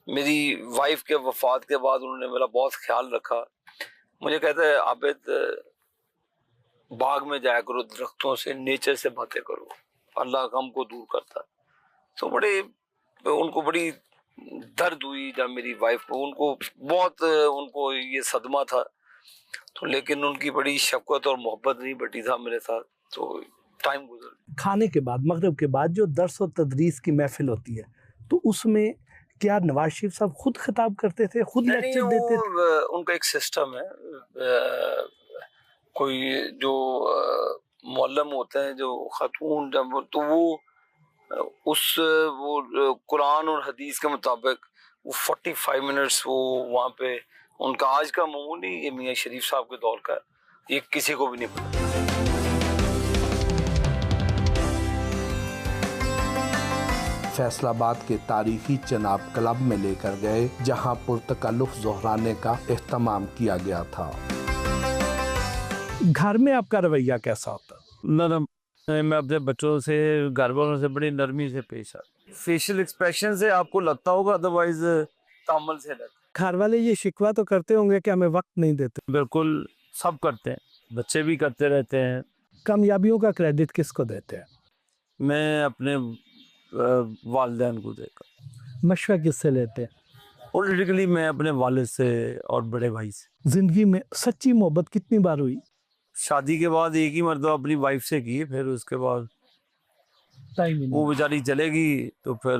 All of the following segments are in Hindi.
मेरी वाइफ के वफात के बाद उन्होंने मेरा बहुत ख्याल रखा। मुझे कहते हैं आबिद, बाग में जाया करो, दरख्तों से, नेचर से बातें करो, अल्लाह गम को दूर करता है। तो उनको बड़ी दर्द हुई जब मेरी वाइफ को, उनको ये सदमा था। तो लेकिन उनकी बड़ी शफकत और मोहब्बत नहीं बटी था मेरे साथ। तो टाइम गुजर। खाने के बाद, मगरिब के बाद जो दर्स और तदरीस की महफिल होती है, तो उसमें क्या नवाज शरीफ साहब खुद खिताब करते थे, खुद लेक्चर देते थे? उनका एक सिस्टम है। कोई जो मौलम होते हैं, जो खातून, जब तो वो कुरान और हदीस के मुताबिक वो 45 मिनट्स वो वहाँ पे, उनका आज का मामूली ये मियाँ शरीफ साहब के दौर का, ये किसी को भी नहीं पता। फैसलाबाद के तारीखी चनाब क्लब में लेकर गए, जहां पुरतकल्लुफ ज़ोहराने का एहतमाम किया गया था। घर में आपका रवैया कैसा होता? नरम। मैं अपने बच्चों से, घर वालों से बड़ी नरमी से पेश आता। फेशियल एक्सप्रेशन से आपको लगता होगा, अदरवाइज तामल से लगता। घर वाले ये शिकवा तो करते होंगे कि हमें वक्त नहीं देते? बिल्कुल, सब करते हैं, बच्चे भी करते रहते हैं। कामयाबियों का क्रेडिट किसको देते हैं? मैं अपने वालिदैन को देकर। मशवरा किससे लेते हैं? पॉलिटिकली मैं अपने वालिद से और बड़े भाई से। जिंदगी में सच्ची मोहब्बत कितनी बार हुई? शादी के बाद एक ही मरतबा अपनी वाइफ से की, फिर उसके बाद टाइम ही वो नहीं। बेचारी चलेगी तो फिर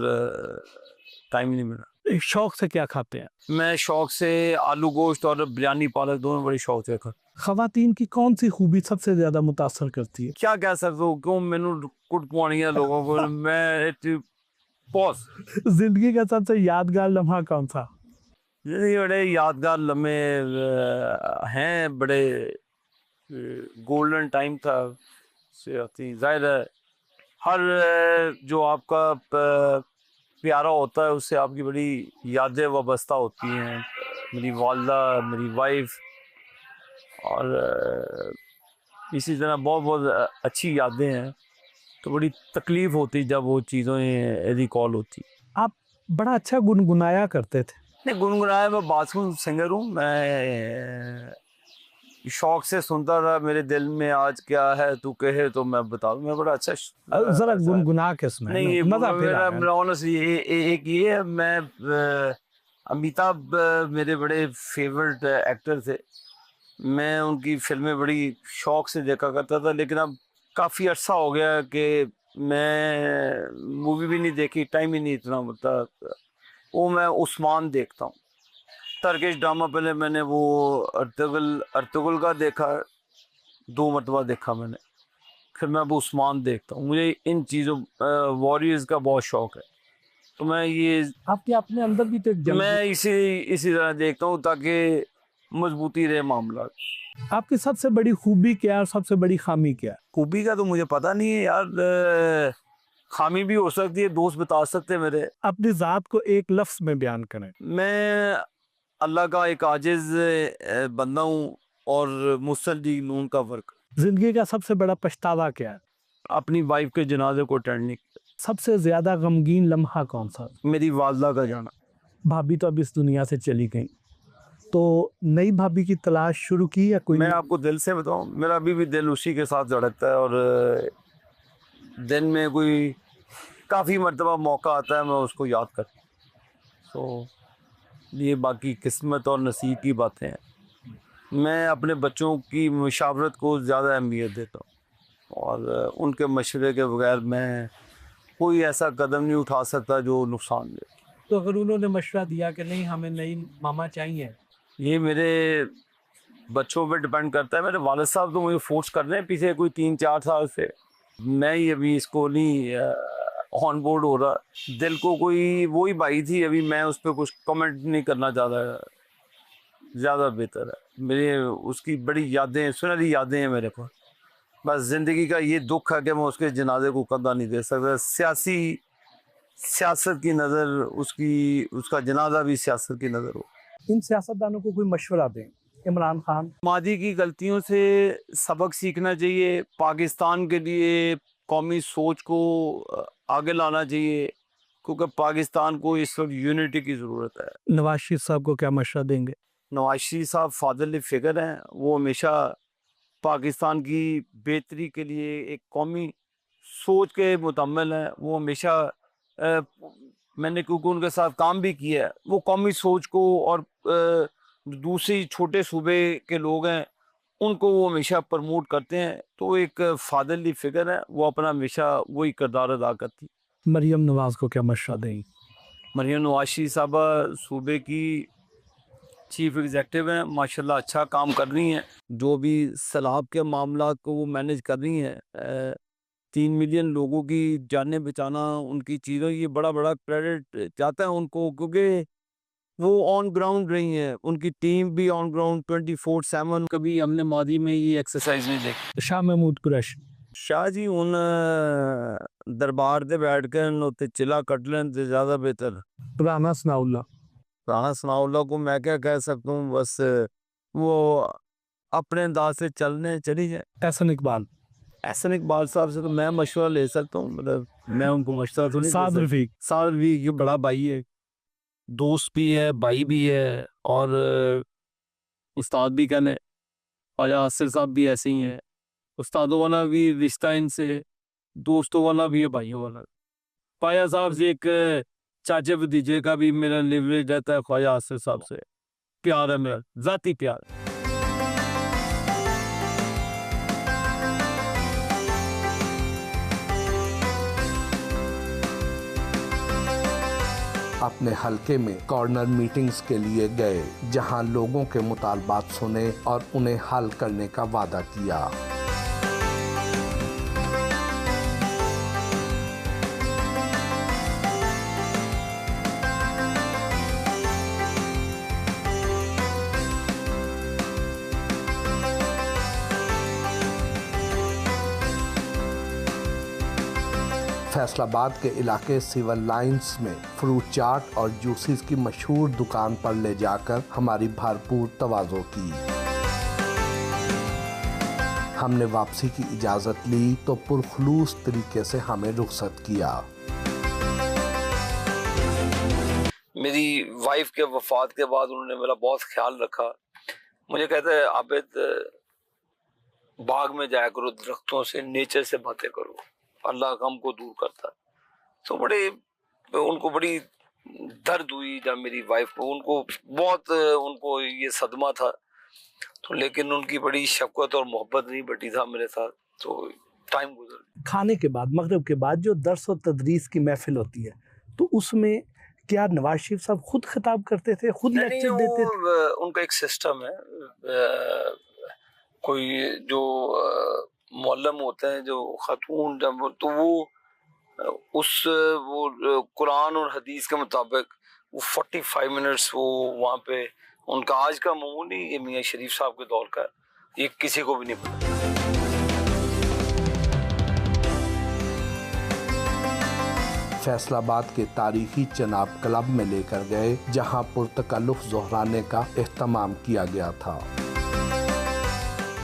टाइम नहीं मिला। शौक से क्या खाते हैं? मैं शौक से आलू गोश्त और बिरयानी पालक दोनों बड़ी शौक से खाता। खवातीन की कौन सी खूबी सबसे ज्यादा मुतासर करती है? क्या कह सकते हो, क्यों मैनू कुट पवानी है लोगों को। मैं पॉज। जिंदगी का सबसे यादगार लम्हा कौन सा? ये बड़े यादगार लम्हे हैं, बड़े गोल्डन टाइम था। जाहिर है हर जो आपका प्यारा होता है उससे आपकी बड़ी यादें वाबस्ता होती हैं। मेरी वालदा, मेरी वाइफ, और इसी तरह बहुत बहुत अच्छी यादें हैं। तो बड़ी तकलीफ होती जब वो चीज़ें रिकॉल होती। आप बड़ा अच्छा गुनगुनाया करते थे। नहीं गुनगुनाया, मैं बाथरूम सिंगर हूँ। मैं शौक से सुनता था, मेरे दिल में आज क्या है तू कहे तो मैं बता दूँ। मैं बड़ा अच्छा जरा गुनगुना के सुनाए। नहीं, मजा मेरा ऑनेस्टली एक ये है, मैं अमिताभ मेरे बड़े फेवरेट एक्टर थे। मैं उनकी फिल्में बड़ी शौक से देखा करता था, लेकिन अब काफ़ी अर्सा हो गया कि मैं मूवी भी नहीं देखी, टाइम ही नहीं इतना होता। वो मैं उस्मान देखता हूँ, टर्किश ड्रामा। पहले मैंने वो अर्तुगरुल का देखा, 2 मरतबा देखा मैंने। फिर मैं अब उस्मान देखता हूँ। मुझे इन चीज़ों वॉरियर्स का बहुत शौक है। तो मैं ये आपके अपने अंदर भी तो मैं इसी तरह देखता हूँ ताकि मजबूती रहे मामला। आपकी सबसे बड़ी खूबी क्या और सबसे बड़ी खामी क्या? खूबी का तो मुझे पता नहीं है यार, खामी भी हो सकती है, दोस्त बता सकते हैं मेरे। अपनी जात को एक लफ्ज में बयान करें। मैं अल्लाह का एक आजिज बंदा हूँ और मुसल्ली नून का वर्क। जिंदगी का सबसे बड़ा पछतावा क्या है? अपनी वाइफ के जनाजे को अटेंड नहीं किया। सबसे ज्यादा गमगीन लम्हा कौन सा? मेरी वालदा का जाना। भाभी तो अब इस दुनिया से चली गई, तो नई भाभी की तलाश शुरू की या कोई? मैं आपको दिल से बताऊं, मेरा अभी भी दिल उसी के साथ धड़कता है, और दिन में कोई काफ़ी मरतबा मौका आता है मैं उसको याद करता हूँ। तो ये बाकी किस्मत और नसीब की बातें हैं। मैं अपने बच्चों की मुशावरत को ज़्यादा अहमियत देता हूँ, और उनके मशवरे के बगैर मैं कोई ऐसा कदम नहीं उठा सकता जो नुकसान दे। तो अगर उन्होंने मशवरा दिया कि नहीं हमें नई मामा चाहिए, ये मेरे बच्चों पे डिपेंड करता है। मेरे वालिद साहब तो मुझे फोर्स कर रहे हैं पीछे कोई 3-4 साल से। मैं ही अभी इसको नहीं ऑन बोर्ड हो रहा। दिल को कोई वही भाई थी, अभी मैं उस पर कुछ कमेंट नहीं करना चाहता, ज़्यादा बेहतर है। मेरे उसकी बड़ी यादें, सुनहरी यादें हैं मेरे पास। बस ज़िंदगी का ये दुख है कि मैं उसके जनाजे को कदा नहीं दे सकता। सियासत की नज़र उसका जनाजा भी सियासत की नज़र हो। इन सियासतदानों को कोई मशवरा दें। इमरान खान, मादी की गलतियों से सबक सीखना चाहिए, पाकिस्तान के लिए कौमी सोच को आगे लाना चाहिए, क्योंकि पाकिस्तान को इस वक्त यूनिटी की ज़रूरत है। नवाज शरीफ साहब को क्या मशवरा देंगे? नवाज शरीफ साहब फादरली फिगर हैं, वो हमेशा पाकिस्तान की बेहतरी के लिए एक कौमी सोच के मुतम्मिल हैं। वो हमेशा मैंने क्योंकि उनके साथ काम भी किया है, वो कौमी सोच को और दूसरी छोटे सूबे के लोग हैं उनको वो हमेशा प्रमोट करते हैं। तो एक फादरली फिगर है, वो अपना हमेशा वही किरदार अदा करती। मरियम नवाज को क्या मशवरा देंगे? मरियम नवाज शरीफ साहबा सूबे की चीफ एग्जेक्टिव हैं, माशाल्लाह अच्छा काम कर रही हैं। जो भी सैलाब के मामला को वो मैनेज कर रही हैं, 3 मिलियन लोगों की जानें बचाना उनकी चीज़ों, ये बड़ा बड़ा क्रेडिट जाता है उनको, क्योंकि वो ऑन ग्राउंड रही हैं, उनकी टीम भी ऑन ग्राउंड 24/7। कभी हमने मादी में ये एक्सरसाइज नहीं देखी। शाह महमूद कुरैशी शाह जी उन दरबार दे बैठ के उत्ते चिला कट लें तो ज़्यादा बेहतर। राना सनाउल्लाह राना सनाउल्लाह को मैं क्या कह सकता हूँ, बस वो अपने अंदाज से चलने चली जाए। एहसन इकबाल एहसन इकबाल साहब से तो मैं मशवरा ले सकता हूँ, मतलब मैं उनको मशवरा तो नहीं दे साद सकता। रफीक साद रफीक ये बड़ा भाई है, दोस्त भी है, भाई भी है, और उस्ताद भी कहने। ख्वाजा आसिर साहब भी ऐसे ही हैं, उस्तादों वाला भी रिश्ता इनसे, दोस्तों वाला भी है, भाइयों वाला। ख्वाजा साहब से एक चाचे भतीजे का भी मेरा लिवरेज रहता है, ख्वाजा आसिर साहब से प्यार है मेरा, ज़ाती प्यार। अपने हलके में कॉर्नर मीटिंग्स के लिए गए, जहां लोगों के मुतालबात सुने और उन्हें हल करने का वादा किया। फैसलाबाद के इलाके सिविल लाइंस में फ्रूट चाट और जूसेस की मशहूर दुकान पर ले जाकर हमारी भरपूर तवाज़ो की। हमने वापसी की इजाज़त ली तो पुरखुलूस तरीके से हमें रुखसत किया। मेरी वाइफ के वफात के बाद उन्होंने मेरा बहुत ख्याल रखा। मुझे कहते हैं आबिद बाग में जाया करो, दरख्तों से, नेचर से बातें करो, अल्लाह गम को दूर करता। तो उनको बड़ी दर्द हुई जब मेरी वाइफ को, उनको ये सदमा था। तो लेकिन उनकी बड़ी शफकत और मोहब्बत नहीं बटी था मेरे साथ, तो टाइम गुजर। खाने के बाद, मगरिब के बाद जो दर्स और तदरीस की महफिल होती है, तो उसमें क्या नवाज शरीफ साहब खुद खिताब करते थे, खुद लेक्चर देते थे? उनका एक सिस्टम है, कोई जो मौलम होते हैं, जो खातून, जब तो वो कुरान और हदीस के मुताबिक वो 45 मिनट्स वो वहाँ पे, उनका आज का मामूल नहीं, ये मियाँ शरीफ साहब के दौर का, ये किसी को भी नहीं पता। फैसलाबाद के तारीखी चनाब क्लब में लेकर गए, जहां पुरतकल्लुफ ज़ोहराने का एहतमाम किया गया था।